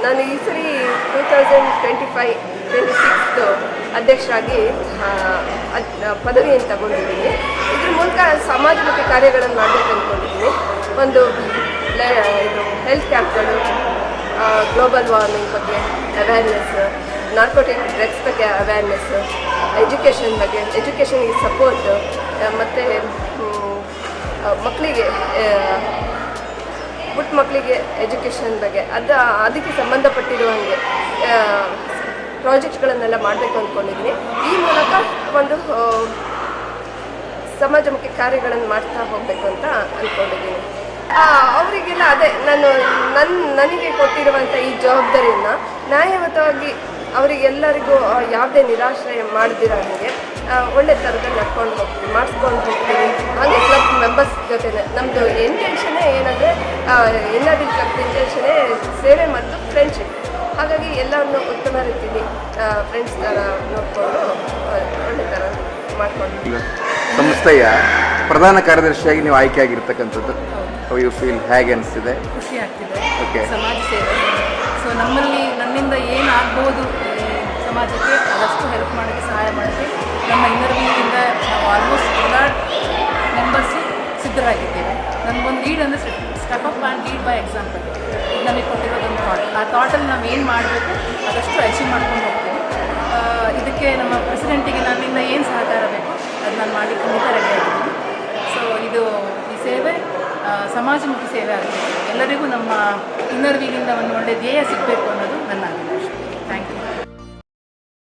ನಾನು ಈ ಸರಿ 2025-26 ಅಧ್ಯಕ್ಷರಾಗಿ ಪದವಿಯನ್ನು ತಗೊಂಡಿದ್ದೀನಿ. ಇದ್ರ ಮೂಲಕ ಸಮಾಜಮುಖಿ ಕಾರ್ಯಗಳನ್ನು ಮಾಡಬೇಕು ಅಂದ್ಕೊಂಡಿದ್ದೀನಿ. ಒಂದು ಇದು ಹೆಲ್ತ್ ಕ್ಯಾಂಪ್ಗಳು, ಗ್ಲೋಬಲ್ ವಾರ್ಮಿಂಗ್ ಬಗ್ಗೆ ಅವೇರ್ನೆಸ್, ನಾರ್ಕೋಟಿಕ್ ಡ್ರಗ್ಸ್ ಬಗ್ಗೆ ಅವೇರ್ನೆಸ್, ಎಜುಕೇಷನ್ ಬಗ್ಗೆ, ಎಜುಕೇಷನ್ಗೆ ಸಪೋರ್ಟ್, ಮತ್ತು ಮಕ್ಕಳಿಗೆ ಪುಟ್ಟ ಮಕ್ಕಳಿಗೆ ಎಜುಕೇಷನ್ ಬಗ್ಗೆ ಅದಕ್ಕೆ ಸಂಬಂಧಪಟ್ಟಿರುವ ಹಾಗೆ ಪ್ರಾಜೆಕ್ಟ್ಗಳನ್ನೆಲ್ಲ ಮಾಡಬೇಕು ಅಂದ್ಕೊಂಡಿದ್ದೀನಿ. ಈ ಮೂಲಕ ಒಂದು ಸಮಾಜಮುಖಿ ಕಾರ್ಯಗಳನ್ನು ಮಾಡ್ತಾ ಹೋಗಬೇಕು ಅಂತ ಅಂದ್ಕೊಂಡಿದ್ದೀನಿ. ಅವರಿಗೆಲ್ಲ ಅದೇ ನನಗೆ ಕೊಟ್ಟಿರುವಂಥ ಈ ಜವಾಬ್ದಾರಿಯನ್ನು ನ್ಯಾಯಯುತವಾಗಿ ಅವರಿಗೆಲ್ಲರಿಗೂ ಯಾವುದೇ ನಿರಾಶ್ರಯ ಮಾಡದಿರೋ ಹಾಗೆ ಒಳ್ಳೆ ಥರದಲ್ಲಿ ಮಾಡಿಸ್ಕೊಂಡು ಹೋಗ್ತೀವಿ. ಹಾಗೆ ಕ್ಲಬ್ ಮೆಂಬರ್ಸ್ ಜೊತೆ ನಮ್ಮದು ಇಂಟೆನ್ಷನ್ನೇ ಏನಂದರೆ NRD ಕ್ಲಬ್ ಇಂಟೆನ್ಷನ್ನೇ ಸೇವೆ ಮತ್ತು ಫ್ರೆಂಡ್ಶಿಪ್. ಹಾಗಾಗಿ ಎಲ್ಲವನ್ನು ಉತ್ತಮ ರೀತಿಯಲ್ಲಿ ಫ್ರೆಂಡ್ಸ್ ಥರ ನೋಡಿಕೊಂಡು ಒಳ್ಳೆ ಥರ ಮಾಡ್ಕೊಂಡು ಸಂಸ್ಥೆಯ ಪ್ರಧಾನ ಕಾರ್ಯದರ್ಶಿಯಾಗಿ ನೀವು ಆಯ್ಕೆ ಆಗಿರ್ತಕ್ಕಂಥದ್ದು ಯು ಫೀಲ್ ಹೇಗೆ ಅನಿಸ್ತಿದೆ? ಖುಷಿ ಆಗ್ತಿದೆ. ಓಕೆ, ಸಮಾಜ ಸೇವೆ. ಸೊ ನನ್ನಿಂದ ಏನಾಗ್ಬೋದು ಸಮಾಜಕ್ಕೆ ಅದಷ್ಟು ಹೆಲ್ಪ್ ಮಾಡೋಕ್ಕೆ, ಸಹಾಯ ಮಾಡೋಕ್ಕೆ ನಮ್ಮ ಇನ್ನರ್ವಿಯಿಂದ ನಾವು ಆಲ್ಮೋಸ್ಟ್ ಎಲ್ಲ ಮೆಂಬರ್ಸು ಸಿದ್ಧರಾಗಿದ್ದೇವೆ. ನನಗೊಂದು ಲೀಡ್ ಅಂದರೆ step up and lead by example. ನಮಗೆ ಕೊಟ್ಟಿರೋದೊಂದು ಥಾಟ್. ಆ ಥಾಟಲ್ಲಿ ನಾವು ಏನು ಮಾಡಬೇಕು ಅದಷ್ಟು ಅಚೀವ್ ಮಾಡ್ಕೊಂಡು ಹೋಗ್ತೀವಿ. ಇದಕ್ಕೆ ನಮ್ಮ ಪ್ರೆಸಿಡೆಂಟಿಗೆ ನನ್ನಿಂದ ಏನು ಸಹಕಾರ ಬೇಕು ಅದು ನಾನು ಮಾಡಿ ಖಂಡಿತ ರೆಡಿಯಾಗಿದ್ದೀನಿ. ಸೊ ಈ ಸೇವೆ ಸಮಾಜಮುಖಿ ಸೇವೆ ಆಗಿದೆ. ಎಲ್ಲರಿಗೂ ನಮ್ಮ ಇನ್ನರ್ವಿಯಿಂದ ಒಂದು ಒಳ್ಳೆಯ ಧ್ಯೇಯ ಸಿಗಬೇಕು ಅನ್ನೋದು ನನ್ನ ಆಗಿದೆ.